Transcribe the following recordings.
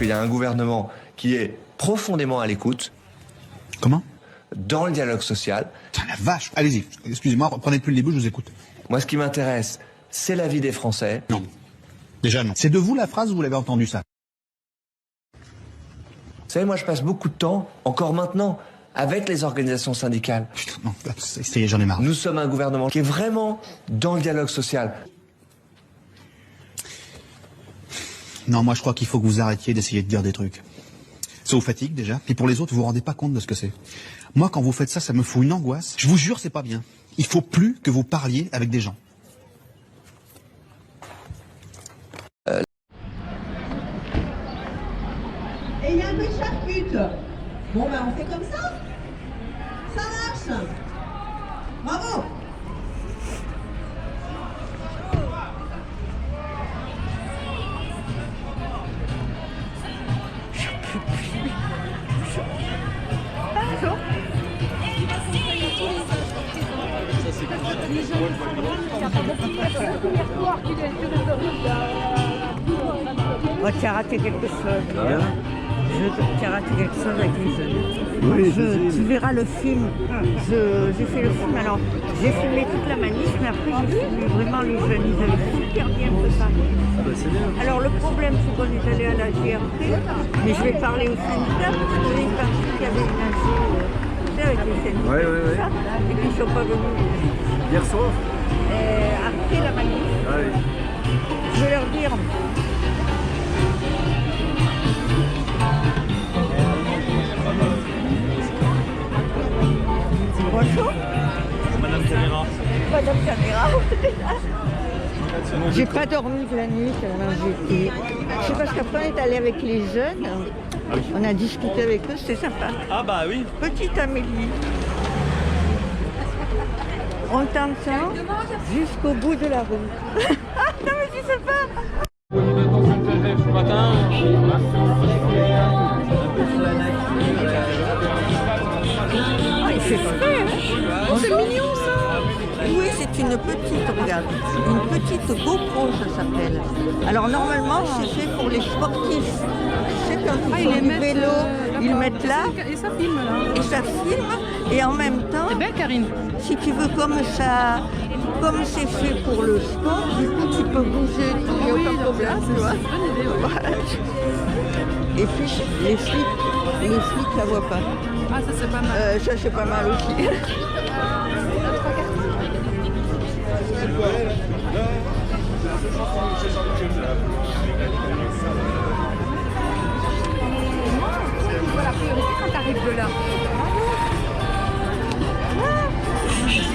qu'il y a un gouvernement qui est profondément à l'écoute. Comment? Dans le dialogue social. Putain, la vache. Allez-y, excusez-moi, reprenez depuis le début, je vous écoute. Moi, ce qui m'intéresse, c'est la vie des Français. Non. Déjà non. C'est de vous la phrase ou vous l'avez entendu ça? Vous savez, moi, je passe beaucoup de temps, encore maintenant, avec les organisations syndicales. Putain, non, j'en ai marre. Nous sommes un gouvernement qui est vraiment dans le dialogue social. Non, moi je crois qu'il faut que vous arrêtiez d'essayer de dire des trucs. Ça vous fatigue déjà, puis pour les autres, vous vous rendez pas compte de ce que c'est. Moi, quand vous faites ça, ça me fout une angoisse. Je vous jure, c'est pas bien. Il faut plus que vous parliez avec des gens. Et il y a un peu de charcute. Bon, ben on fait comme ça. Ça marche. Bravo. Oh, tu as raté quelque chose. Tu as raté quelque chose avec les jeunes. Oui, Tu verras le film. J'ai fait le film, alors j'ai filmé toute la manif, mais après j'ai filmé vraiment les jeunes. Ils avaient super bien préparé. Ah bah c'est bien. Alors le problème, c'est qu'on est allé à la GRT, mais je vais parler au syndicat, parce que les partis qui avaient une AG, avec les syndicats, Ouais. tout ça, et qui ne sont pas venus Hier soir? après la manif. Ah oui. Je vais leur dire. Bonjour. Madame Caméra. Madame Caméra. J'ai pas dormi de la nuit tellement j'étais. C'est parce qu'après on est allé avec les jeunes. Ah oui. On a discuté avec eux, c'était sympa. Ah bah oui. Petite Amélie. On t'entend jusqu'au bout de la rue. Non mais tu sais pas. Ce matin. Ah, il fait frais, hein. Oh, c'est mignon ça. Oui, c'est une petite, regarde, une petite GoPro, ça s'appelle. Alors normalement, c'est fait pour les sportifs. C'est quand ils font du vélo, ils mettent là. Et ça filme là. Et ça filme. Et en même temps, C'est bien Karine. si tu veux, comme c'est fait pour le sport, du coup tu peux bouger, il n'y a aucun problème, tu vois. C'est une bonne idée, ouais. Voilà. Et puis les flics la voient pas. Ah ça c'est pas mal. Ça c'est pas mal aussi. Voilà, la priorité quand t'arrives de là.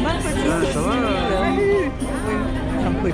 Ma petite Ça va Cécile. Oui, j'en peux plus.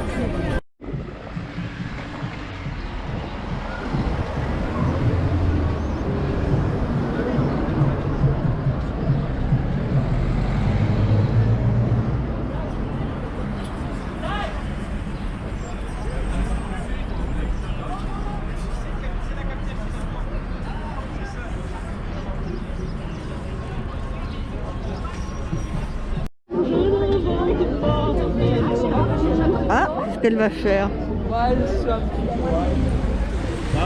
Ah, qu'est-ce qu'elle va faire? Ah,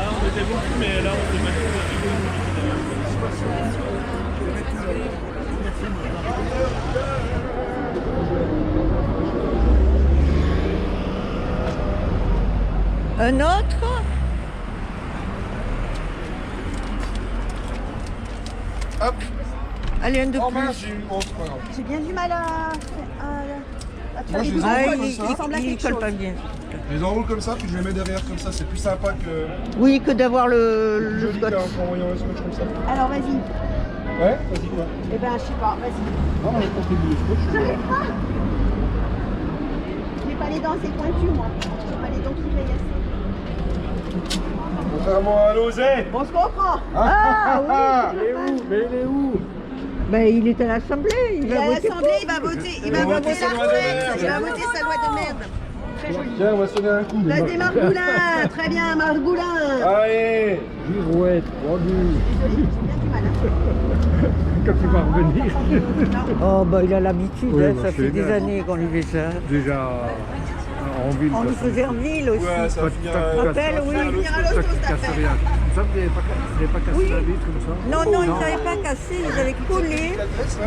on était beaucoup, mais là on s'est Un autre? Hop. Allez, un de Oh plus. mince, j'ai eu bon, c'est pas grave. J'ai bien du mal à Moi, je les Ah, enroule il comme ça. ressemble à quelque colle chose. pas bien. Je les enroule comme ça, puis je les mets derrière comme ça. C'est plus sympa que Oui, que d'avoir le joli scotch. qu'en voyant un scotch comme ça. Alors vas-y. Ouais, vas-y quoi. Eh ben je sais pas, vas-y. Non, on a contribué le scotch. J'arrive pas. J'ai pas les dents assez pointues moi. J'ai pas les dents qui veillent assez. Contrairement à l'osé. On se comprend. Ah oui. Il est où? Mais il est où? Ben, il est à l'Assemblée, il Il est va à voter l'Assemblée, pour. il va voter, il va va voter voter sa la loi de retraite. merde. Il va voter sa loi de merde. Très joli. Tiens, on va sonner un coup. Vas-y Margoulin, très bien Margoulin. Allez. Girouette, vendu. Désolée, j'ai bien du mal. Hein. Quand tu vas revenir. Oh, ben, il a l'habitude, Oui, hein, bah, ça c'est fait des bien. années qu'on lui fait ça. Déjà, En ville. On le faisait en ville aussi. Ouais, ça va finir Rappelle, oui. Ça qui casse rien. Ça, vous n'avez pas cassé la vitre comme ça? Non, non, ils n'avaient pas cassé, ils avaient collé.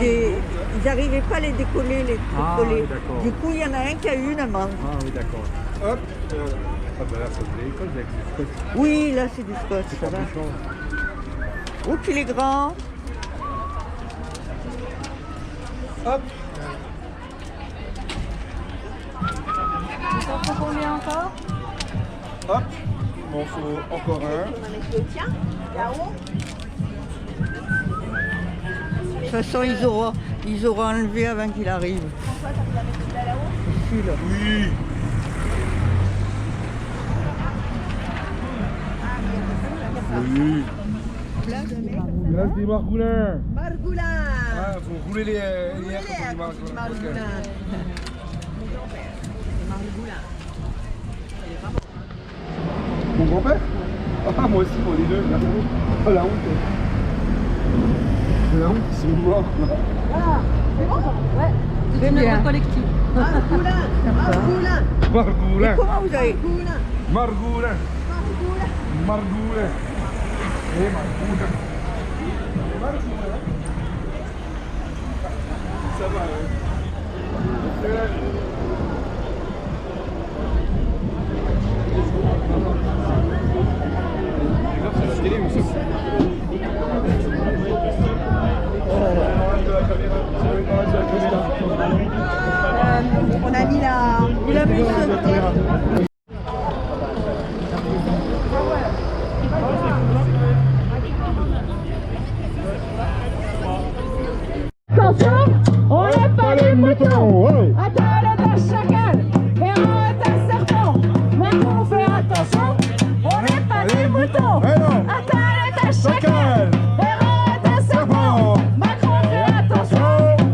Ils n'arrivaient pas à les décoller, les trucs collés. d'accord. Du coup, il y en a un qui a eu une amende. Ah oui, d'accord. Hop. Ah ben là, ça de l'école avec du scotch. Oui, là, c'est du scotch, C'est ça pas va. méchant. Oh, qu'il est grand. Hop. Ça faut combien encore? Hop. Bon, faut encore un. De toute façon, ils auront enlevé avant qu'il arrive. Celui-là. Oui. Oui. Place des Margoulins. Margoulin. Ah, faut rouler les airs comme des Margoulins. Mon grand-père? Ah, moi aussi, pour les deux. Oh, la honte. La honte, ils sont morts. C'est une œuvre collective. Margoulin. Margoulin. Margoulin. Comment vous avez... Margoulin. Margoulin. Et Margoulin. Ça va, On a mis la musique. Attention, on n'est pas des moutons. Attends, est un chacal, Héron est un serpent. Maintenant on fait attention, on n'est pas des moutons. Attends, est un chacal, Héron est un serpent. Macron fait attention,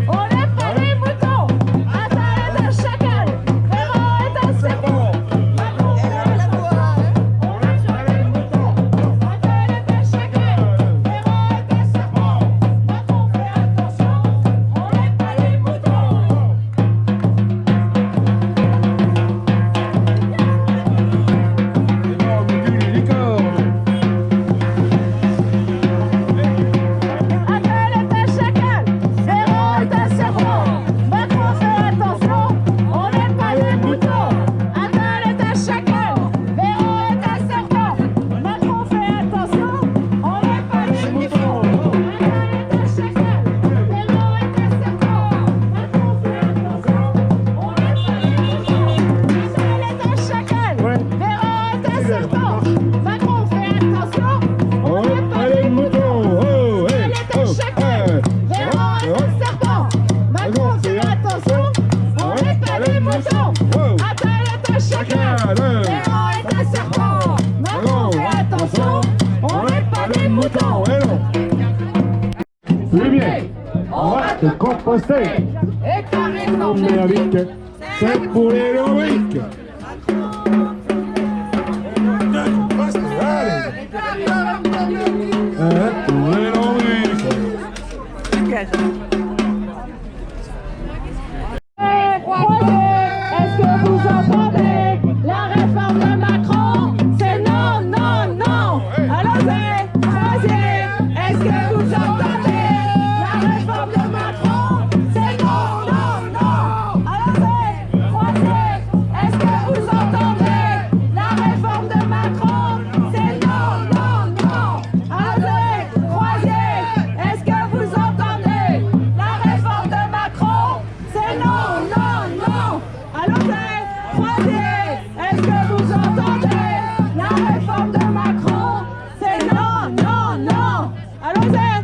on n'est pas des moutons. Attends, est un chacal, Héron est un serpent. Macron fait attention, on n'est pas des moutons. Attends, est un chacal, Héron est un serpent. Macron fait attention. On n'est pas des moutons. C'est composté. Et par exemple, Numérique, c'est pour les lombriques. Pour les lombriques. Est-ce que vous entendez la réforme de Macron? C'est non, non, non. Allons-y, troisième. Est-ce que vous entendez la réforme de Macron? C'est non, non, non. Allons-y, troisième. Est-ce que vous entendez la réforme de Macron? C'est non, non, non. Allons-y, troisième. Est-ce que vous entendez la réforme de Macron? C'est non, non, non. Allons-y, troisième. Est-ce que vous entendez la réforme de Macron? C'est non, non, non. Allons-y.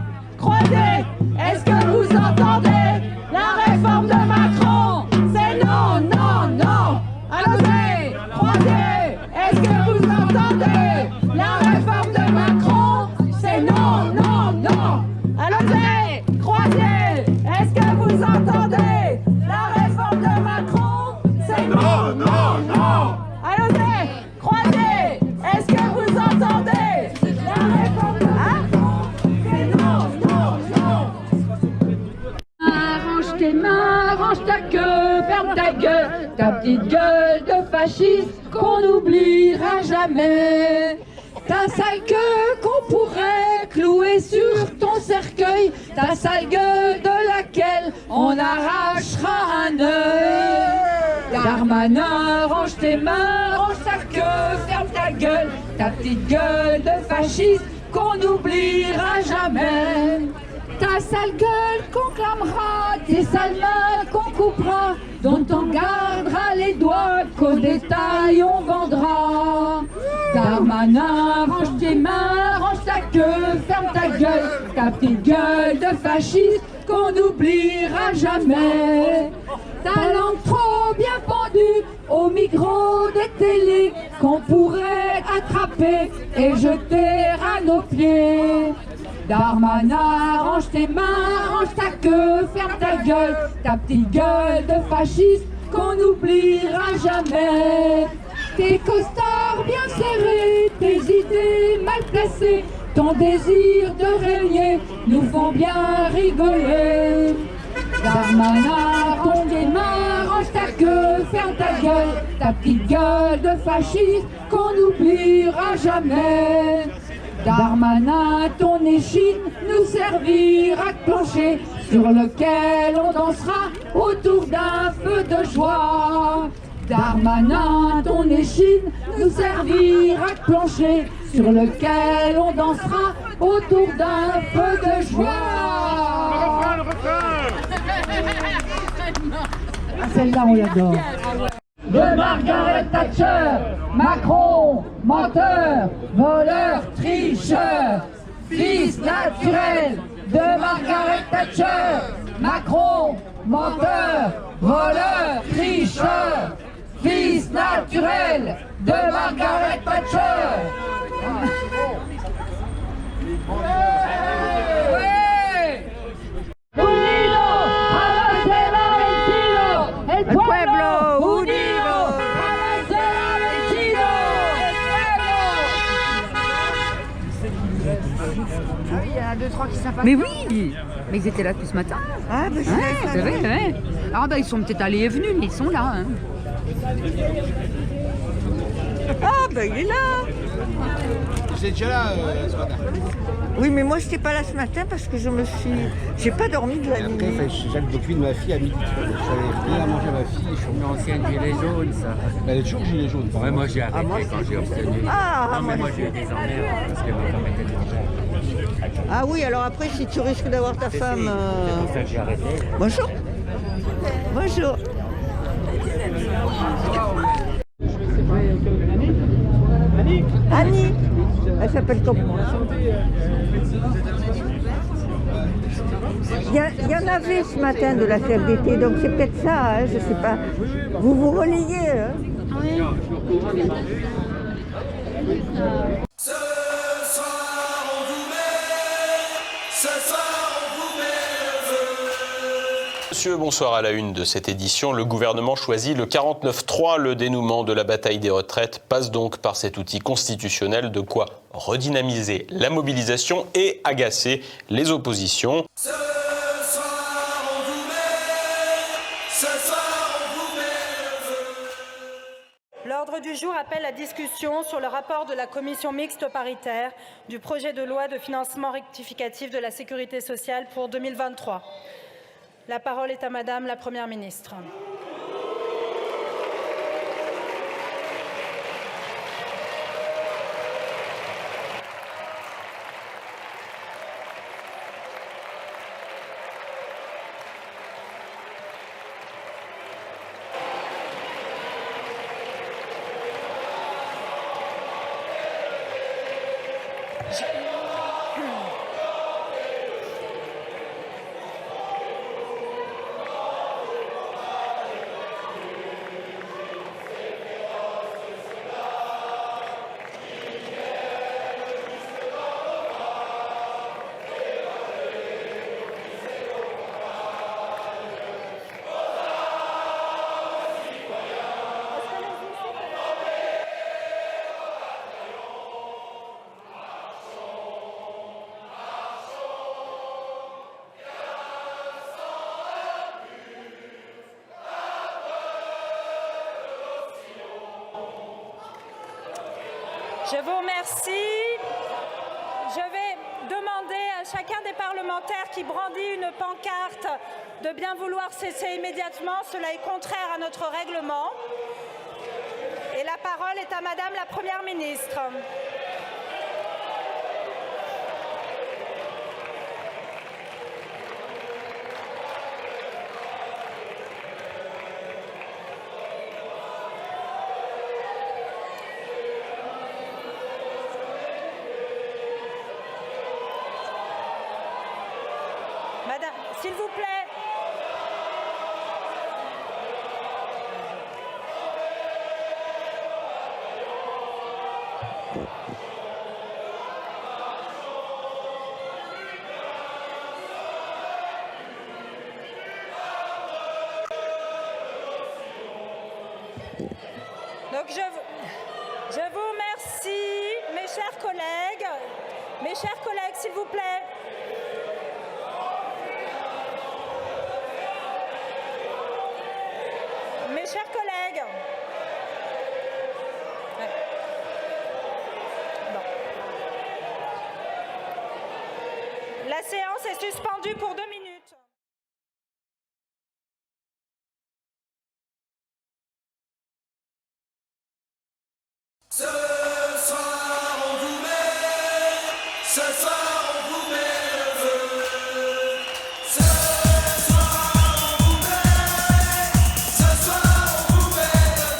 petite gueule de fasciste qu'on n'oubliera jamais. Ta sale gueule qu'on pourrait clouer sur ton cercueil, ta sale gueule de laquelle on arrachera un œil. Darmanin, range tes mains, range ta queue, ferme ta gueule, ta petite gueule de fasciste qu'on n'oubliera jamais. Ta sale gueule qu'on clamera, tes sales mains qu'on coupera, dont on gardera les doigts, qu'au détail on vendra. Darmanin, range tes mains, range ta queue, ferme ta gueule, ta petite gueule de fasciste qu'on n'oubliera jamais. Ta langue trop bien pendue au micro des télés qu'on pourrait attraper et jeter à nos pieds. Darmanin, range tes mains, range ta queue, ferme ta gueule, ta petite gueule de fasciste qu'on n'oubliera jamais. Tes costards bien serrés, tes idées mal placées, ton désir de régner nous font bien rigoler. Darmanin, range tes mains, range ta queue, ferme ta gueule, ta petite gueule de fasciste qu'on n'oubliera jamais. Darmanin, ton échine nous servira de plancher sur lequel on dansera autour d'un feu de joie. Darmanin, ton échine nous servira de plancher sur lequel on dansera autour d'un feu de joie. Ah, celle-là, on l'adore. De Margaret Thatcher, Macron, menteur, voleur, tricheur, fils naturel. De Margaret Thatcher, Macron, menteur, voleur, tricheur, fils naturel. De Margaret Thatcher. El pueblo unido. Il y en a 2-3 qui sont pas. Mais oui, mais ils étaient là tout ce matin. Ah, ben C'est vrai, ouais. Ah bah ils sont peut-être allés et venus, mais ils sont là. Hein. Ah, ben il est là. Vous êtes déjà là ce matin? Oui, mais moi, je n'étais pas là ce matin parce que j'ai pas dormi de la nuit. Après, Jacques m'occupe de ma fille à midi. J'avais rien à manger à ma fille. Je suis Ancienne gilet jaune, ça. Elle est toujours gilet jaune. Ouais, moi j'ai arrêté quand j'ai obtenu. Ah, non, mais moi j'ai eu des emmerdes parce que ma femme était étrangère. Ah oui, alors après, si tu risques d'avoir ta femme... C'est pour ça que j'ai arrêté. Bonjour. Bonjour. Annie. Elle s'appelle comme moi. Il y en avait ce matin de la CFDT, donc c'est peut-être ça, hein, je sais pas. Vous vous relayez, hein? Oui. Ce soir on vous met, ce soir on vous met le feu. Monsieur, bonsoir. À la une de cette édition, le gouvernement choisit le 49.3. Le dénouement de la bataille des retraites passe donc par cet outil constitutionnel, de quoi redynamiser la mobilisation et agacer les oppositions. Ce soir on vous met, ce soir on vous met le feu. L'ordre du jour appelle la discussion sur le rapport de la commission mixte paritaire du projet de loi de financement rectificatif de la sécurité sociale pour 2023. La parole est à Madame la Première ministre. Je vous remercie. Je vais demander à chacun des parlementaires qui brandit une pancarte de bien vouloir cesser immédiatement. Cela est contraire à notre règlement. Et la parole est à Madame la Première ministre. Madame, s'il vous plaît. Donc je vous remercie, mes chers collègues. Mes chers collègues, s'il vous plaît. Mes chers collègues. Bon. La séance est suspendue pour 2 minutes. Ce soir on vous met, ce soir on vous met le feu. Ce soir on vous met, ce soir on vous met le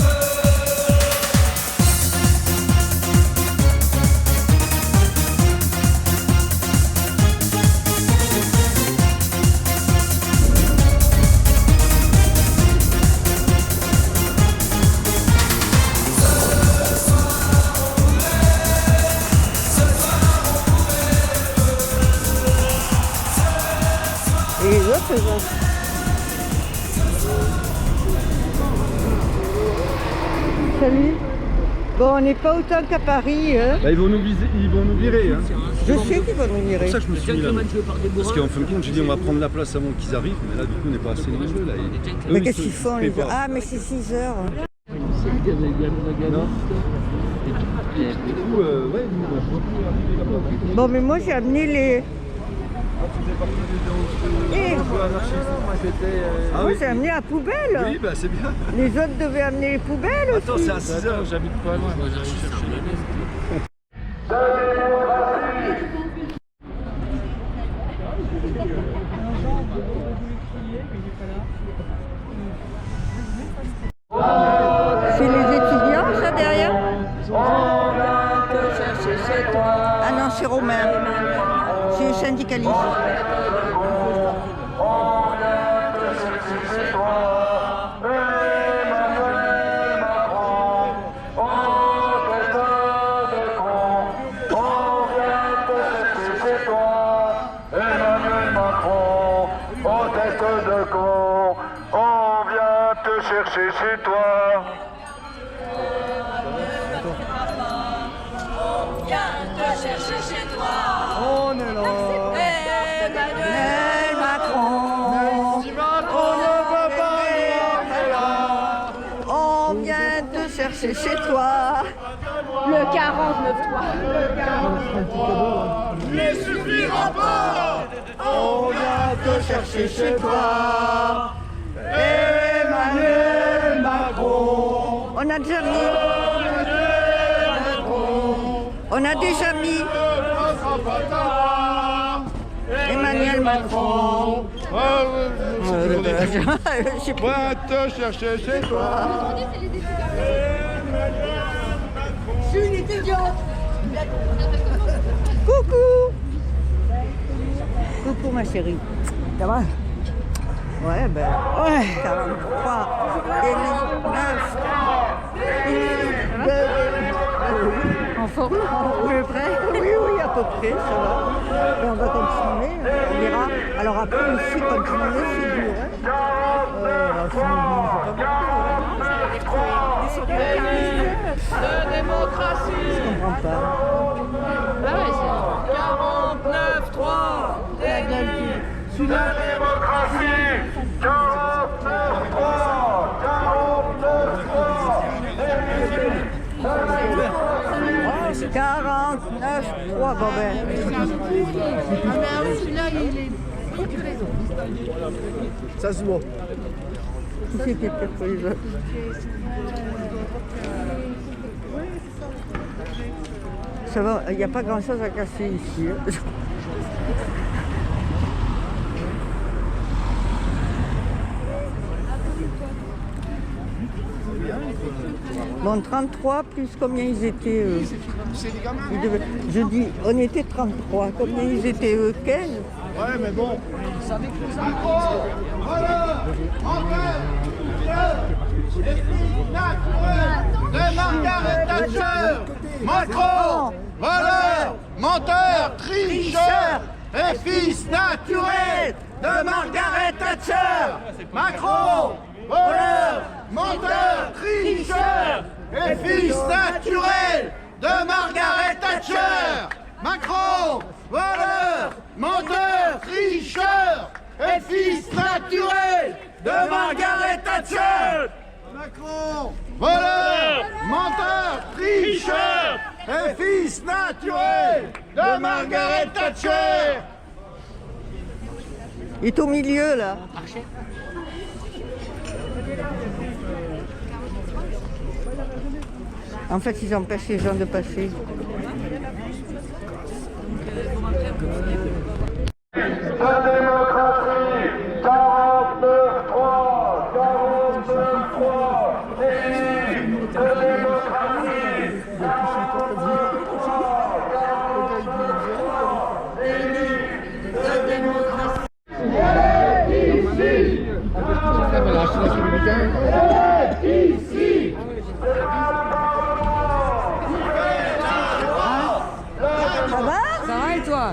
Et les autres, ils ont... Salut. Bon, on n'est pas autant qu'à Paris. Hein. Bah, ils vont nous virer. Hein. Je sais qu'ils vont nous virer. C'est pour ça que je me suis mis là. Parce qu'en fin de compte, j'ai dit on va prendre la place avant qu'ils arrivent. Mais là, du coup, on n'est pas assez nombreux. Là. Mais qu'est-ce qu'ils font les autres? Ah, mais c'est 6 heures. Non. Et du coup, ouais, Bon, mais moi j'ai amené les... Moi j'ai amené la poubelle. Oui, bah c'est bien. Les autres devaient amener les poubelles aussi. Attends, c'est à 6 heures, j'habite pas loin. Moi, j'arrive chercher la maison. C'est les étudiants, ça, derrière? Ah non, c'est Romain. C'est les syndicalistes. Chercher chez toi. On vient te chercher chez toi. On est là. Emmanuel Macron. Merci Macron. On ne veut pas. On vient te chercher chez toi. Le 49.3. Ne suffira pas. On vient te chercher chez toi. Emmanuel Macron. On a déjà mis. On a déjà mis. Emmanuel Macron. Je vais te chercher chez toi. Je suis une étudiante. Coucou. Coucou ma chérie. Ça va? Ouais, ben, 43, 9, en forme, à peu près. Oui, à peu près, ça va. Et on va continuer, on verra. Alors après, aussi, continuer, c'est dur. Hein. De démocratie. Je comprends pas. Ah ouais, c'est 49.3. De démocratie. 49.3. 49.3. 33, bon ben. Celui-là, il est plus que les autres. Ça se voit. Qui c'est qui est peut-être pour les autres? Ça va, il n'y a pas grand-chose à casser ici. Hein. Bon, 33 plus combien ils étaient je dis, on était 33. Combien ils étaient 15? Ouais, mais bon. Ils savaient que nous avons. De Margaret Thatcher, Macron, voleur, menteur, tricheur et fils naturel de Margaret Thatcher, Macron, voleur, menteur, tricheur et fils naturel de Margaret Thatcher, Macron, voleur, menteur, tricheur et fils naturel de Margaret Thatcher. Macron, voleur, menteur, tricheur et fils naturel de Margaret Thatcher. Il est au milieu là. En fait, ils empêchent les gens de passer. La démocratie, 49-3, 49-3, de démocratie, 49-3, de démocratie. Ici, Ça va? Ça va et toi?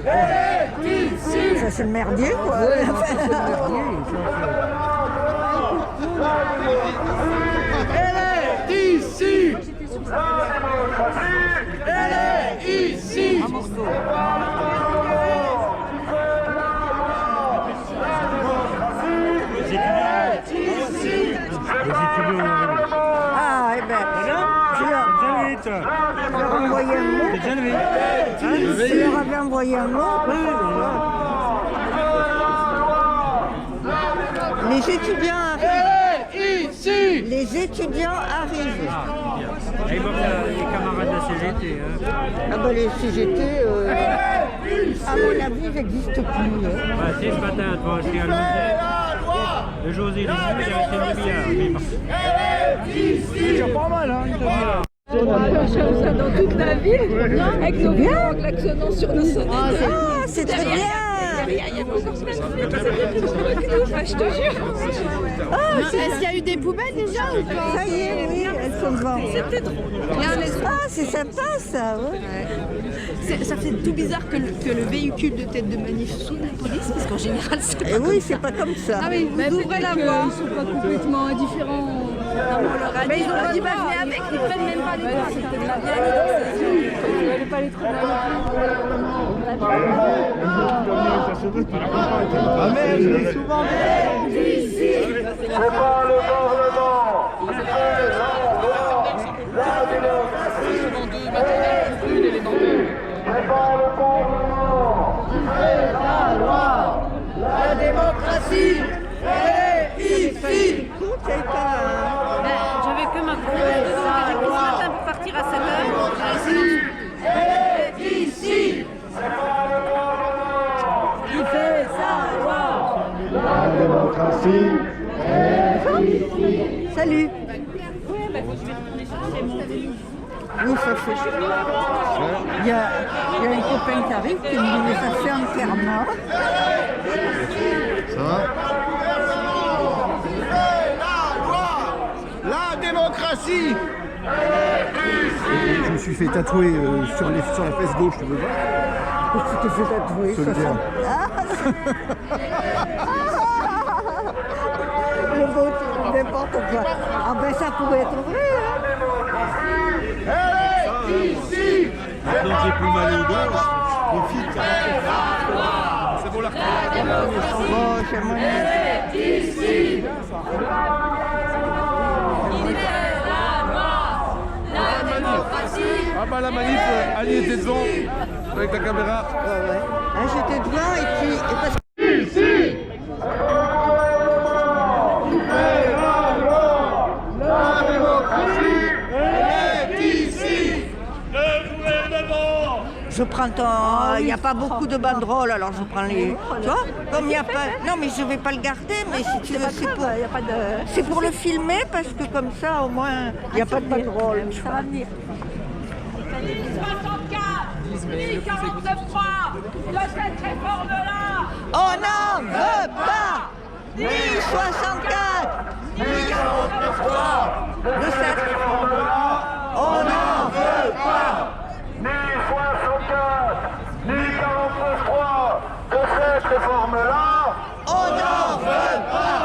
Ça c'est le merdier quoi. Ouais, non, ça, c'est le merdier. Elle est ici. Elle est ici. Ah, eh ben, je leur ai envoyé un mot. Je leur avais envoyé un mot. Les étudiants arrivent. Ici. Les étudiants arrivent. Et bon, les camarades de la CGT. Hein. Ah ben les CGT, à mon avis, ils n'existent plus. Hein. Bah, c'est ce matin, toi, je suis à Louisiane. Le José Lévy, il a été 1 milliard. C'est pas mal, hein, On a cherché ça dans toute la ville, avec nos biens, klaxonnant sur nos sonnettes. Ah, c'est très bien. Il y a plusieurs semaines, je te jure. Est-ce qu'il y a eu des poubelles déjà ou pas? Ça y est, oui, elles sont devant. C'était drôle. Ah, c'est sympa ça. Ouais. Ça fait tout bizarre que le véhicule de tête de manif sous la police, parce qu'en général, c'est pas. Et oui, c'est pas comme ça. Ah oui, vous ouvrez la voie. Ils sont pas complètement indifférents. Mais ils ont dit, bah, venez avec, ils prennent même pas les places. C'était de la ne pas les trouver. Ah mais je l'ai souvent Ici, c'est pas le Parlement qui fait la loi, la démocratie. C'est pas le Parlement qui fait la loi, la démocratie. Elle est ici. J'avais que ma ce matin pour partir à 7h. Elle est ici. C'est pas le Parlement qui fait sa loi, la démocratie. Salut. Oui, ça fait. Il y a un copain qui arrive qui me dit mais ça fait un karma. Ça va? La démocratie. Je me suis fait tatouer sur la fesse gauche, tu veux voir? Tu te fais tatouer. Solidaire. Le beau, n'importe quoi. Ah ben ça pourrait être vrai. Elle est ici. Maintenant que j'ai plus mal aux dents, je profite. C'est bon la Bon, j'aimerais bien. Elle est ici. Ah bah la manif, Annie était devant. avec la caméra. Ouais, ouais. Hein, j'étais devant et puis... Et parce... Ici, la démocratie est ici. Le gouvernement. Je prends ton... Il n'y a pas beaucoup de banderoles, alors je prends les... Tu vois? Comme il n'y a pas... Non, mais je ne vais pas le garder, mais si tu veux, c'est pour le filmer, parce que comme ça, au moins, il n'y a pas de banderole. Ça va venir. 64, 49.3 de cette réforme-là. On n'en veut pas ni 64, ni 49.3 de cette réforme-là. On n'en veut pas Ni 64, ni 49.3 de cette réforme-là. On n'en veut pas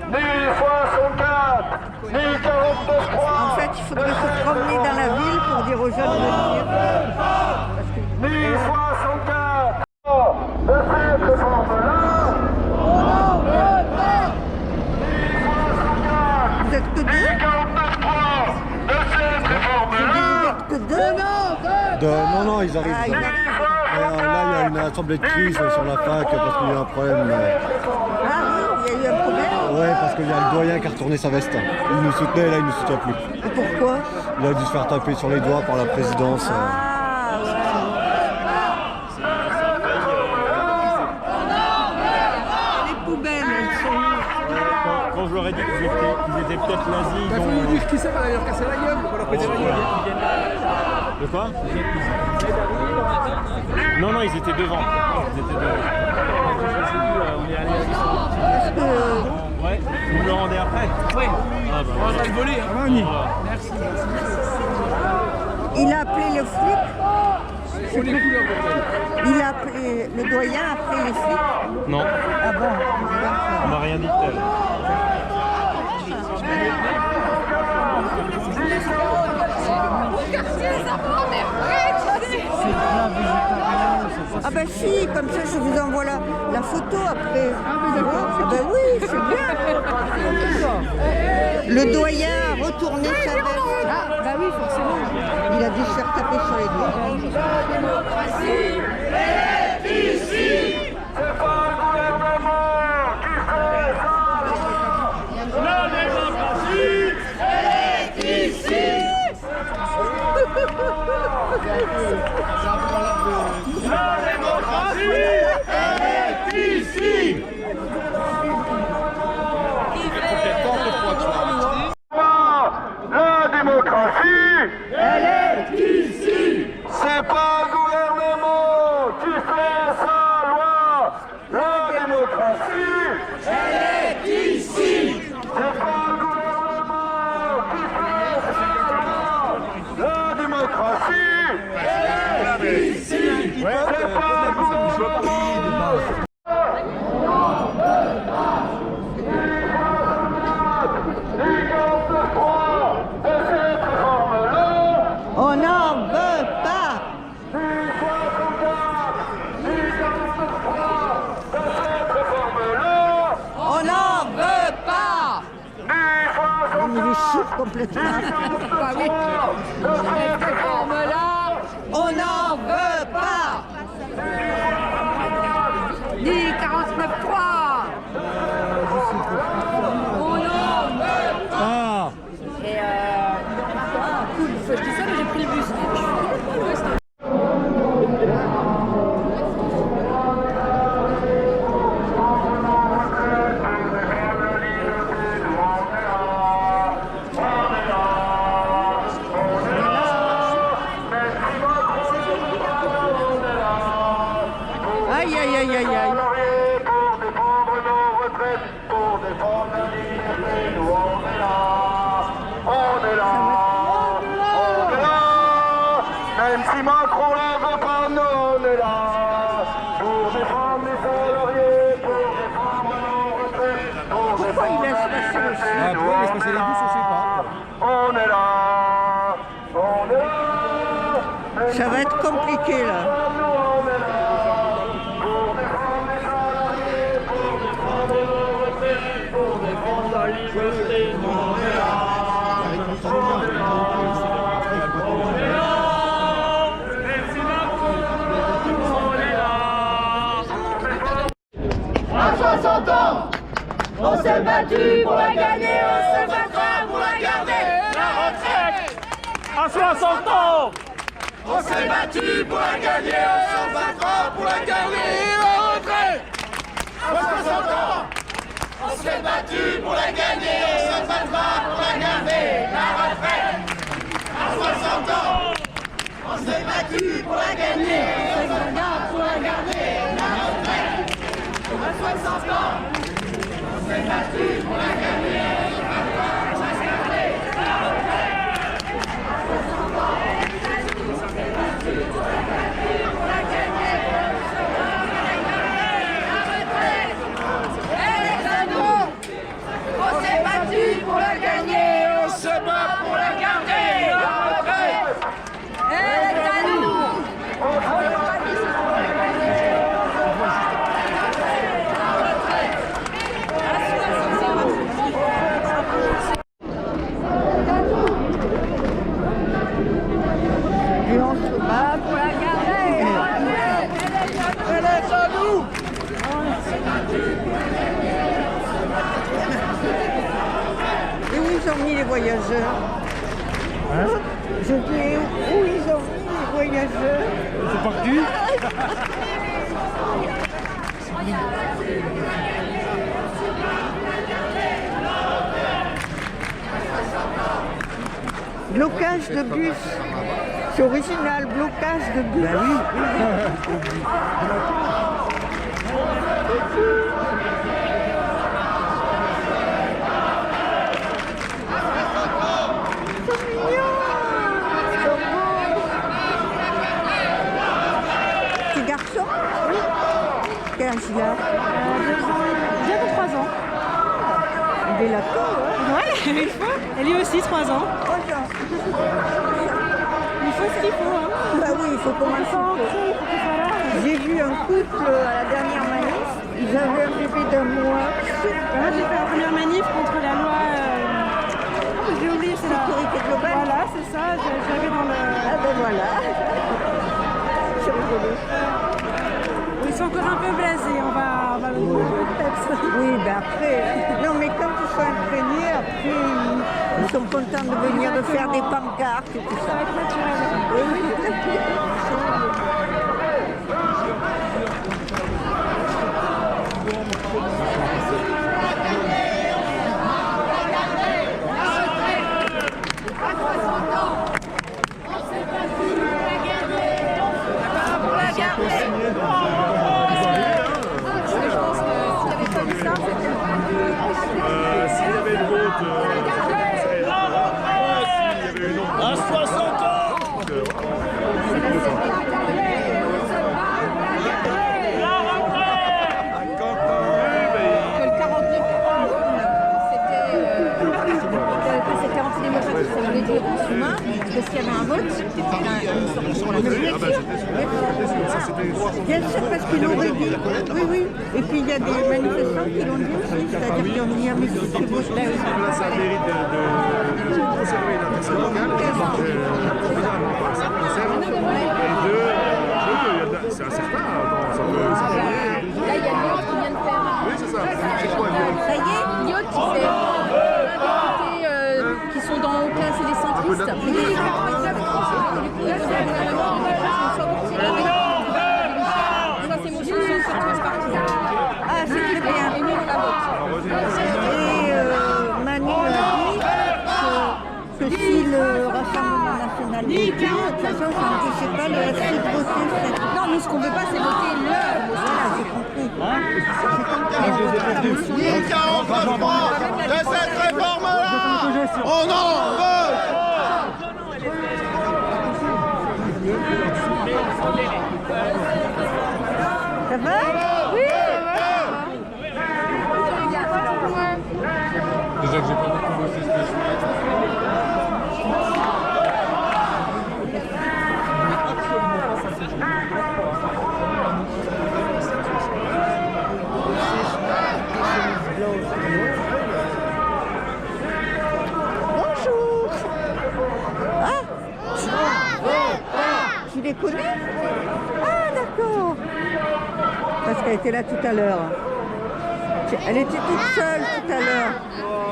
Ni 64, ni 49.3. En fait, il faudrait se promener dans la ville pour dire aux jeunes de venir. Ni 64 de cette réforme-là. On n'en veut pas. Ni 64. Vous êtes que deux? Ni 49.3 de cette réforme-là. Vous êtes que deux? Non, ils arrivent. Ah, il arrive. Là, il y a une assemblée de crise sur la fac parce qu'il y a un problème. Ah oui, il y a eu un problème? Ouais, parce qu'il y a le doyen qui a retourné sa veste. Il nous soutenait, là, il ne nous soutient plus. Et pourquoi? Il a dû se faire taper sur les doigts par la présidence. Ah, ouais. Les poubelles, elles sont où? Quand je leur ai dit qu'ils étaient peut-être nazis, Il faut nous dire qui c'est, on va leur casser la gueule, on va leur péter la gueule. De quoi? Non, ils étaient devant. On est allé Parce que... Ouais, vous me le rendez après? Oui. Ah bah, on va le voler. Merci. Il a appelé le flic. Il a appelé... Le doyen a appelé les flics. Non. Ah bon? On m'a rien dit de tel. Ah ben si, comme ça je vous envoie la photo après. Ah ben oui, c'est bien. Le doyen a retourné sa veste. Ah, bah oui, forcément. Il a dû se faire taper sur les doigts. La démocratie est ici. C'est pas le gouvernement qui fait ça. La démocratie est ici. La démocratie est ici. La démocratie, elle est ici. C'est pas le gouvernement qui fait sa loi. La démocratie, elle est ici. C'est pas le gouvernement qui fait sa loi. La démocratie, elle est ici. C'est pas le gouvernement. On n'en veut pas. On n'en veut pas. Il est sourd complètement. Bah oui. Cette réforme-là, On n'en veut pas. ni 49.3. On n'en veut pas. Ah! Et je dis ça, mais j'ai pris le bus. Aïe, aïe, aïe, aïe, aïe. Pour défendre nos retraites, pour défendre la liberté, nous on est là. On est là. On est là. Même si Macron la veut pas, nous on est là. Pour défendre les salariés, pour défendre nos retraites, pour Pourquoi il défendre laisse la passer le liberté, Ah, nous pourquoi il laisse on passer est les bus, on sait pas. On est là. On est là. Même Ça va être compliqué là. nous on est là. Pour défendre les salariés, pour défendre nos retraites, pour défendre la liberté, nous on est là. On est là. Merci Macron. ans, on s'est battu pour la gagner, on se battra pour la garder. La retraite à 60 ans, on s'est battu pour la gagner, on se battra pour la garder. La retraite à 60 ans, on s'est battu pour la gagner, on se battra pour la garder. La retraite à 60 ans, on s'est battu pour la gagner, on se battra pour la garder. La retraite à 60 ans, on s'est battu pour la gagner, on se battra pour la garder. La retraite à 60 ans, on s'est battu pour la gagner, pour la gagner, on se battra pour la garder. La retraite, elle est à nous. On s'est battu pour la gagner, on se bat pour la garder. La retraite, elle est à nous. On s'est battu pour la gagner, on se bat pour la garder. La retraite, à 60 ans. Et on se bat pour la garder. Elle est à nous. Et où ils ont mis les voyageurs? Je dis, où ils ont mis les voyageurs? Ils sont partis. Blocage de bus. C'est original, blocage de bus. Ben oui. Petit garçon? Oui. Quel âge il a? 3 ans. Il est là hein? Ouais, il faut. Et lui aussi, 3 ans. 3 ans. Il faut ce qu'il faut. Hein. Bah oui, il faut commencer. J'ai vu un couple à la dernière manif, ils avaient un bébé d'1 mois. Moi, j'ai fait la première manif contre la loi. J'ai oublié, c'est la sécurité globale. Voilà, c'est ça, j'avais dans le. Ah ben voilà. C'est rigolo. Ils sont encore un peu blasés, on va le Oui, ben après. Non, mais quand ils sont imprégnés, après, ils sont contents de venir de faire des pancartes et tout ça. Ça va être naturel. Oui. S'il y avait une route, à 60 ans. C'était antidémocratique, ça voulait dire en sous-main, parce qu'il y avait un vote, sur la réflexion. Bien sûr, parce qu'ils l'ont dit. Oui, oui. Et puis il y a des manifestants qui l'ont dit aussi, c'est-à-dire qu'il y a mis sur ce vote. Là, ça mérite de conserver la personne locale, ça conserve. Et deux, c'est incertain, ça peut. Là, il y a Lyot qui vient de faire. Oui, c'est ça. C'est quoi, Ça y est, Lyot qui fait qui sont dans au classe et les centristes. Ah, c'est très bien. Et nous, on la vote. Et Manu a dit que si le Rassemblement national votait, de toute façon, ça n'empêchait pas le FC de voter. Non, nous, ce qu'on veut pas, c'est voter le. Voilà, j'ai compris. Ni 49 de cette réforme-là, on en veut. Ça va? Oui, ça va. Déjà que j'ai pas beaucoup bossé ce Bonjour. Ah, tu les connais? Ah, d'accord. Parce qu'elle était là tout à l'heure. Elle était toute seule tout à l'heure.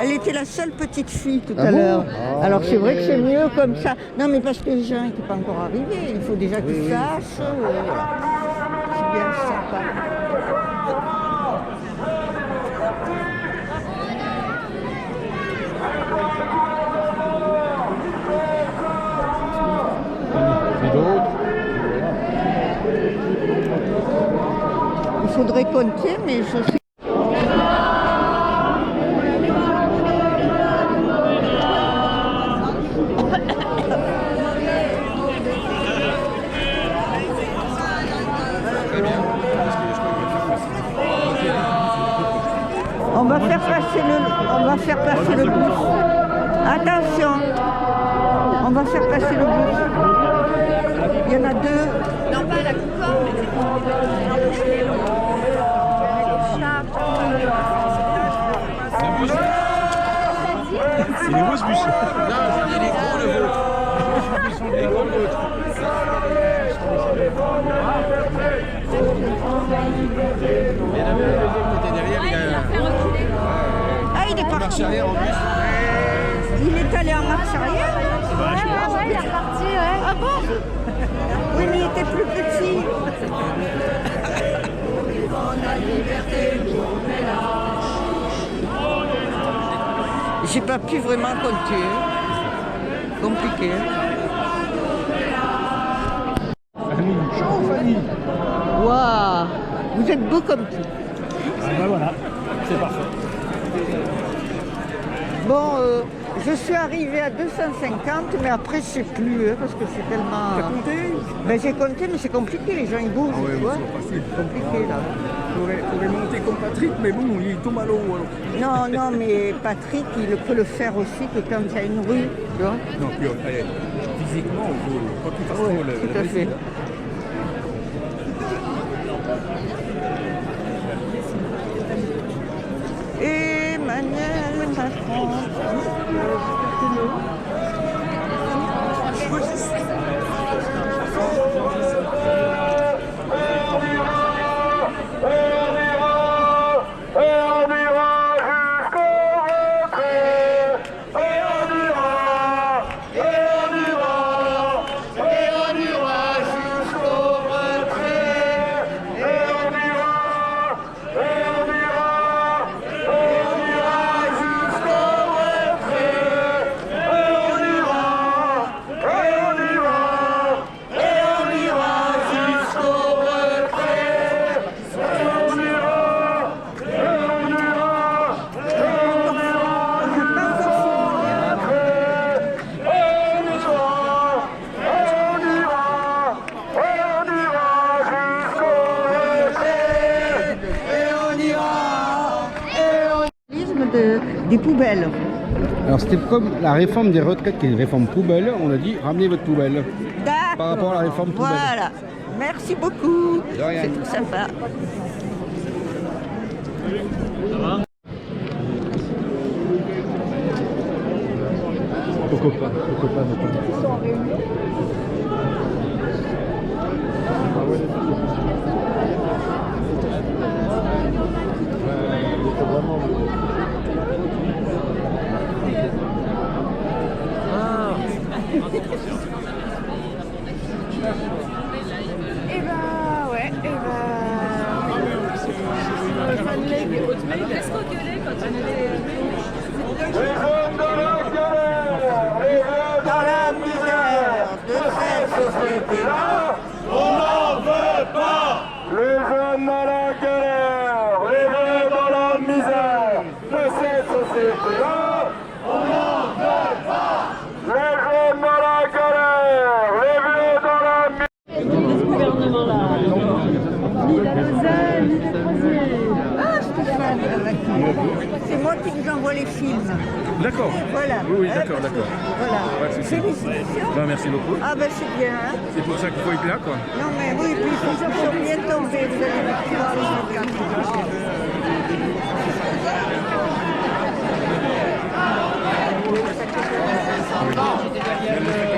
Elle était la seule petite fille tout à l'heure. Alors c'est vrai que c'est mieux comme ça. Non mais parce que les gens n'étaient pas encore arrivés. Il faut déjà qu'ils sachent. C'est bien sympa. Il faudrait compter, mais je sais. On va faire passer le bus. Attention, on va faire passer le bus. Il y en a deux. Non, pas la Concorde, mais C'est les grosses bûches. Non, je dis les gros, le vôtre. Les gros, le vôtre. Ah, il est parti. Marche arrière en bus. Il est allé en marche arrière. ouais, il est reparti, ouais. Ah bon? Oui, mais il était plus petit. J'ai pas pu vraiment compter. Compliqué. Waouh! Vous êtes beau comme tout. Ah ben voilà, c'est parfait. Bon, je suis arrivée à 250, mais après je sais plus, parce que c'est tellement... T'as compté? Ben j'ai compté, mais c'est compliqué, les gens ils bougent, Ah ouais, tu vois. c'est compliqué là. Faudrait monter comme Patrick, mais bon, il tombe à l'eau alors. Non, non, mais Patrick, il peut le faire aussi que quand il y a une rue, tu vois. Non, puis physiquement, il faut pas qu'il fasse trop Tout à fait. Emmanuel Macron. Des poubelles. Alors c'était comme la réforme des retraites qui est une réforme poubelle, on a dit ramenez votre poubelle. D'accord. Par rapport à la réforme poubelle. Voilà. Merci beaucoup. De rien. C'est tout sympa. Pourquoi pas, pourquoi pas. Et bah ouais, et bah... Laisse reculer quand on était... Dans la misère de cette société-là, on n'en veut pas. Les jeunes dans la galère, les vieux dans la misère de cette société-là, on n'en veut pas. Les jeunes dans la galère, les vieux dans la misère. Ni la Lausanne, ni la Croisière. Ah, Stéphane, c'est moi qui vous envoie les films. D'accord. Voilà. Oui, d'accord, d'accord. Voilà. Ouais, c'est ça. Félicitations. Ben, merci beaucoup. Ah ben c'est bien, hein. C'est pour ça qu'il faut être là, quoi. Non mais oui, puis ils sont bien tombés, vous allez voir les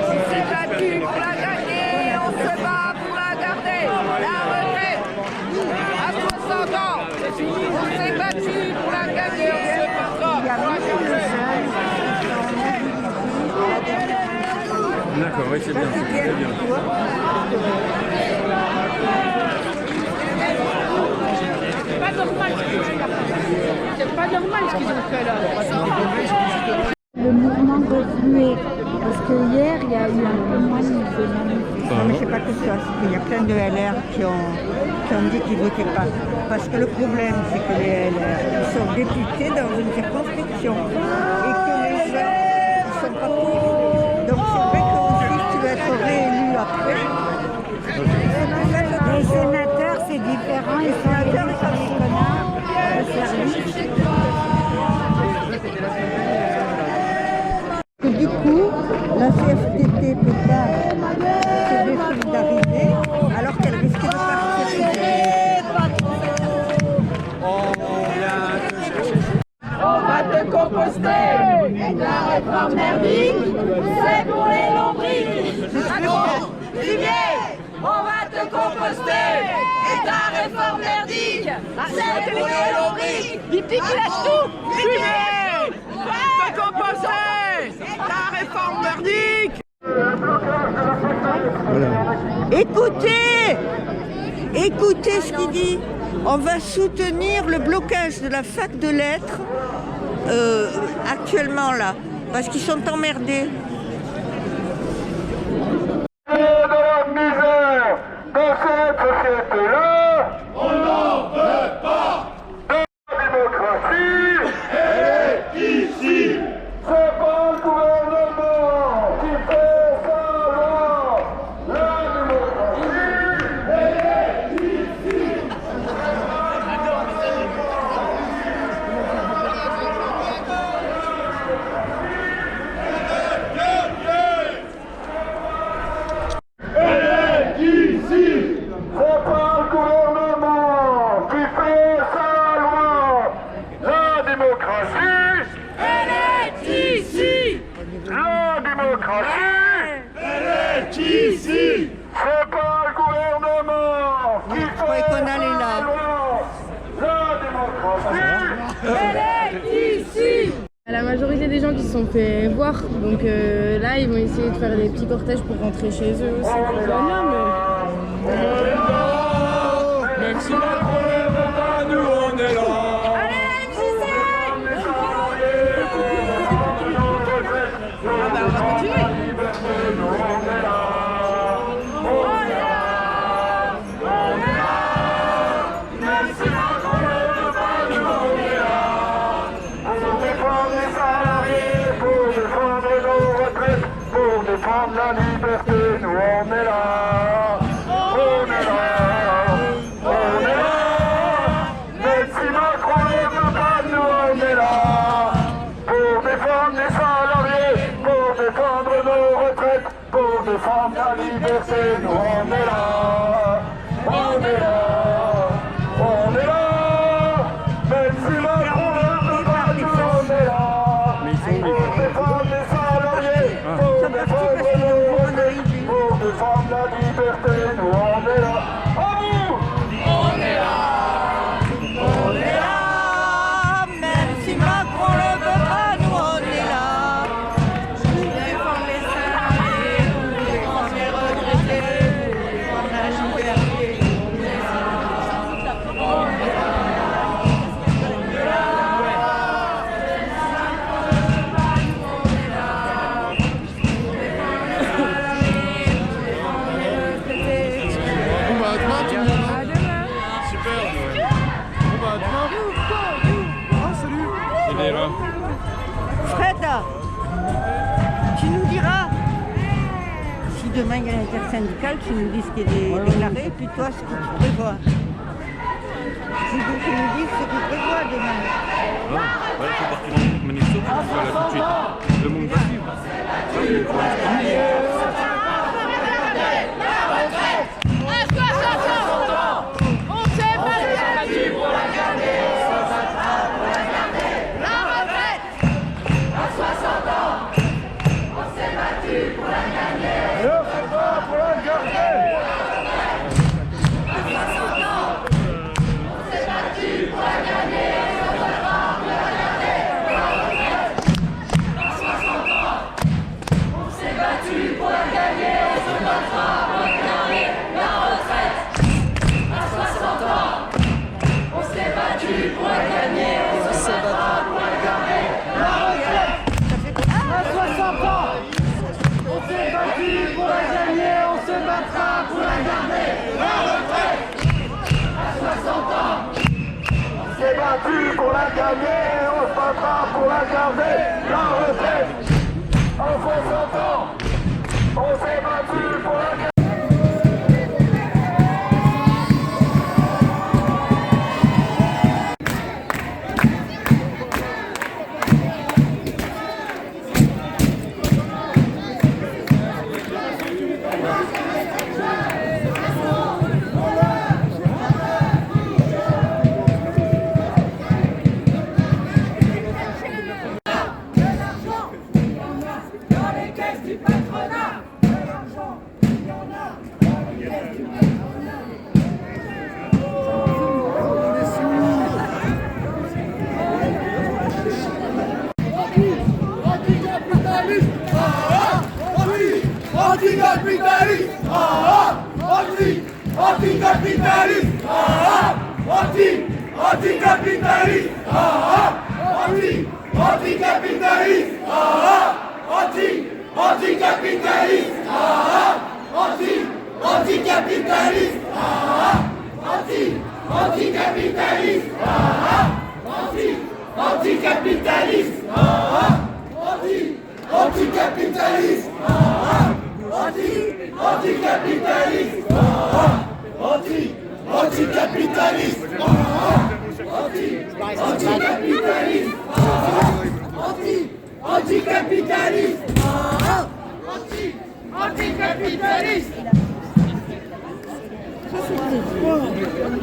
On s'est battu pour la gagner, on se bat pour la garder. La retraite, à 60 ans, on s'est battu. battu pour la gagner, on se battra pour la gagner. D'accord, oui, c'est bien, c'est très bien. C'est pas normal ce qu'ils ont fait. C'est pas normal ce qu'ils ont fait là. Le mouvement reflué, parce que hier, il y a eu un peu moins de manifestants. Non, mais c'est pas que ça, c'est qu'il y a plein de LR qui ont dit qu'ils ne votaient pas. Parce que le problème, c'est que les LR ils sont députés dans une circonscription et que les gens ne sont pas pour. Donc c'est vrai que aussi, tu vas être réélu après. Les sénateurs, c'est différent, ils sont élus par les connards de service. Du coup, la CFDT ne peut pas se désolidariser alors qu'elle risque de partir. On va te composter. La réforme merdique, c'est pour les lombriques. Macron, Rivière, on va te composter. Et ta réforme merdique, c'est pour les lombriques. Il pique, il lâche tout. Rivière, on va te composter. Ta réforme merdique. Écoutez ce qu'il dit. On va soutenir le blocage de la fac de lettres actuellement là, parce qu'ils sont emmerdés. De la misère dans cette société-là, on n'en veut pas. De la démocratie, elle est ici. C'est pas le gouvernement qui fait sa loi. La démocratie, elle est ici. Elle est ici. C'est pas le gouvernement qui fait sa loi. La démocratie, elle est ici. La démocratie, elle est ici. C'est pas le gouvernement qui fait sa loi. La démocratie, elle est ici. La majorité des gens qui se sont fait voir, donc là ils vont essayer de faire des petits cortèges pour rentrer chez eux aussi. Même si Macron ne veut pas, nous on est là. On va continuer. Pour défendre la liberté, nous on est là. On est là. On est là. Même si Macron ne veut pas, nous on est là. Pour défendre les salariés, pour défendre nos retraites, pour défendre la liberté, nous on est là. On est là. On est là. Même si Macron ne veut pas, nous on est là. Pour défendre les salariés, pour défendre nos retraites, pour défendre la liberté, nous on est là. À vous! On est là. On est là, même si Macron ne veut pas, nous on est là. Pour défendre les salariés, pour défendre les retraités, pour défendre la liberté. On est là. Bon bah à demain tout le monde. Super. Bon bah à demain. Ah salut. Il est là. Fred, tu nous diras, si demain il y a l'intersyndicale, tu nous dis ce qui est déclaré, et puis toi ce que tu prévois. Tu nous dis ce que tu prévois demain. Ouais, il faut partir en manifestation, voilà tout de suite. Le monde va suivre. On s'est battu pour la garder. La retraite à 60 ans. On s'est battu pour la gagner. Et on se bat pour la garder. À 60 ans. On s'est battu pour la gagner. s'est battu pour la gagner, on se battra pour la garder, la retraite. En fond 100 ans, on s'est battu pour la gagner. Anticapitaliste, anticapitaliste, anticapitaliste, anticapitaliste, anticapitaliste, anticapitaliste, anticapitaliste, anticapitaliste, anticapitaliste, anticapitaliste, anticapitaliste, anticapitaliste, anticapitaliste.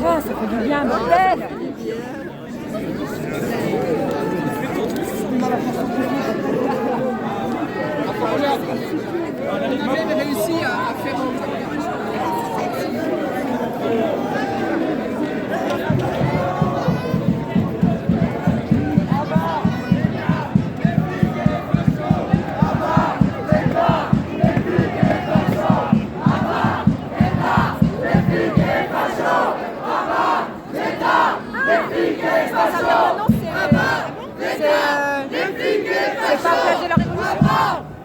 Ça fait du bien, bordel. On avait réussi à faire c'est pas place de la Révolution.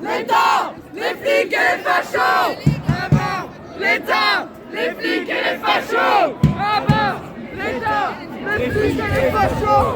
L'État, les flics et les fachos. L'État, les flics et les fachos. L'État, les flics et les fachos.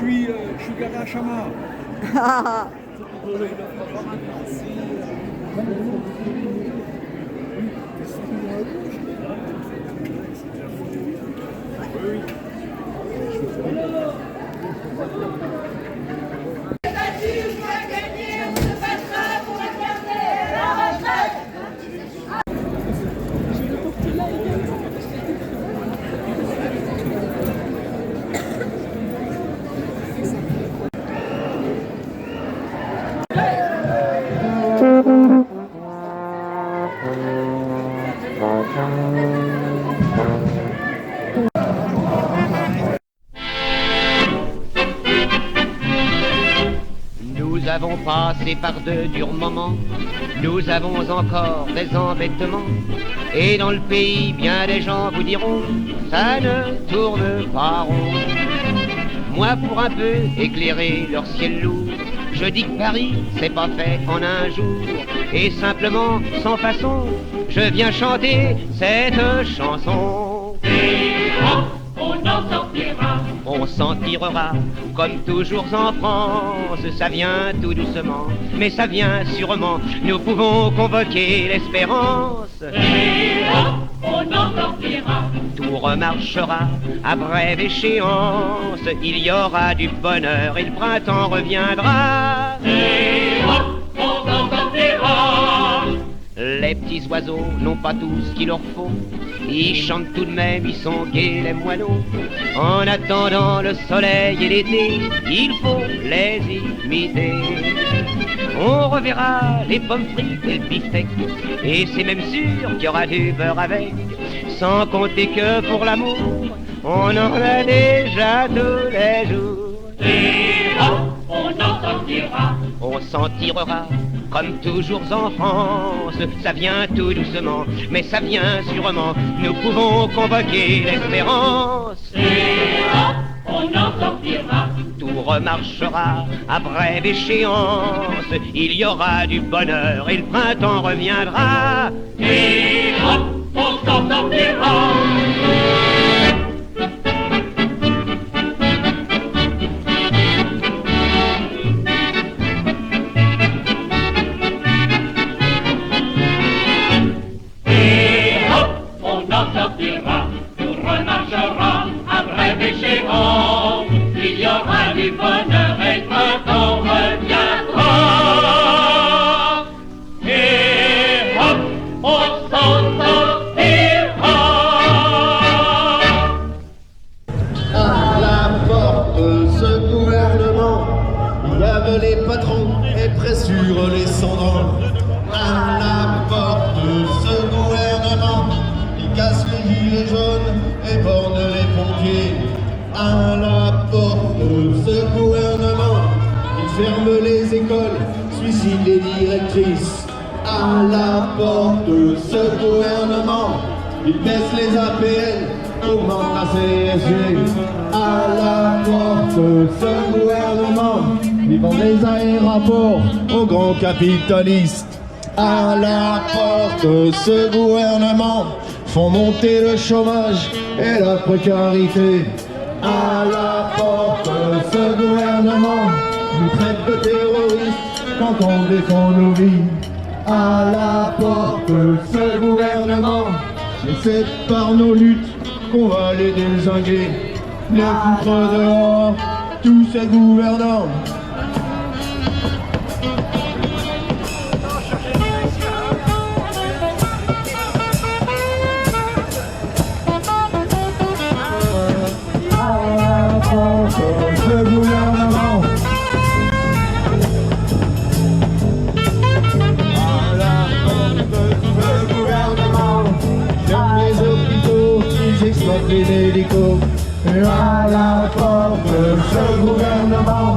Je suis garé à Chamard. Nous avons passé par de durs moments, nous avons encore des embêtements, et dans le pays, bien des gens vous diront, ça ne tourne pas rond. Moi, pour un peu éclairer leur ciel lourd, je dis que Paris, c'est pas fait en un jour, et simplement, sans façon, je viens chanter cette chanson. On en sortira, on s'en tirera, comme toujours en France, ça vient tout doucement, mais ça vient sûrement, nous pouvons convoquer l'espérance. On en sortira, tout remarchera, à brève échéance, il y aura du bonheur et le printemps reviendra. On en sortira. Les petits oiseaux n'ont pas tout ce qu'il leur faut, Ils chantent tout de même, ils sont gais les moineaux. En attendant le soleil et l'été, il faut les imiter. On reverra les pommes frites et le beefsteak, et c'est même sûr qu'il y aura du beurre avec. Sans compter que pour l'amour, on en a déjà tous les jours. Et on en sortira. On s'en tirera, comme toujours en France. Ça vient tout doucement, mais ça vient sûrement. Nous pouvons convoquer l'espérance. Et on en sortira. Tout remarchera à brève échéance. Il y aura du bonheur et le printemps reviendra. Et on s'en sortira. Tout remarchera à brève échéance. Il y aura du bonheur et le printemps reviendra. Et hop, on s'en sortira. À la porte de ce gouvernement, il y avait les patrons et pressure les cendrants. À la porte de ce gouvernement, casse les gilets jaunes et borne les pompiers. À la porte de ce gouvernement, il ferme les écoles, suicide les directrices. À la porte de ce gouvernement, il baisse les APL, augmente la CSG. À la porte de ce gouvernement, ils vendent les aéroports aux grands capitalistes. À la porte de ce gouvernement, font monter le chômage et la précarité. À la porte de ce gouvernement, nous traite de terroristes quand on défend nos vies. À la porte de ce gouvernement, c'est par nos luttes qu'on va les désinguer. Les foutre dehors, tous ces gouvernants. Ce gouvernement, à la porte de ce gouvernement, ferme les hôpitaux, ils exploitent les hélicos. Et à la porte de ce gouvernement,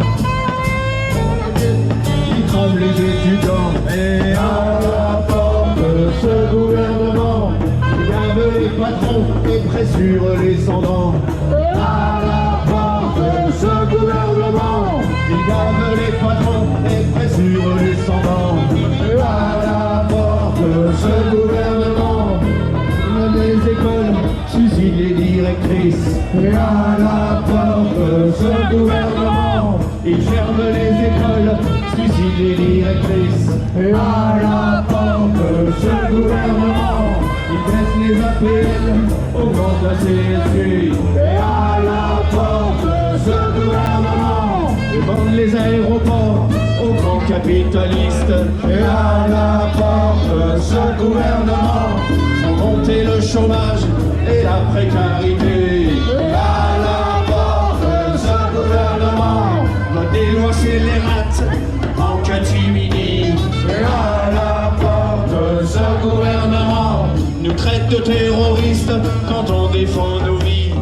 ils tremblent les étudiants. Et à la porte de ce gouvernement, ils gavent les patrons et pressurent les cendrants. À la porte de ce gouvernement, ils gavent les patrons et pressurent les cendrants. À la porte de ce gouvernement, les écoles suicident les directrices. Et à la porte de ce gouvernement, ils ferment les écoles, suicident les directrices. Et à la porte de ce gouvernement, ils baissent les APL, augmentent la CSG. Et à la porte de ce gouvernement, ils vendent les aéroports aux grands capitalistes. Et à la porte de ce gouvernement, font monter le chômage et la précarité. Et à la porte de ce gouvernement, va déloyer les rats en catimini. Et à la porte de ce gouvernement, nous traite de terroristes quand on défend nos vies.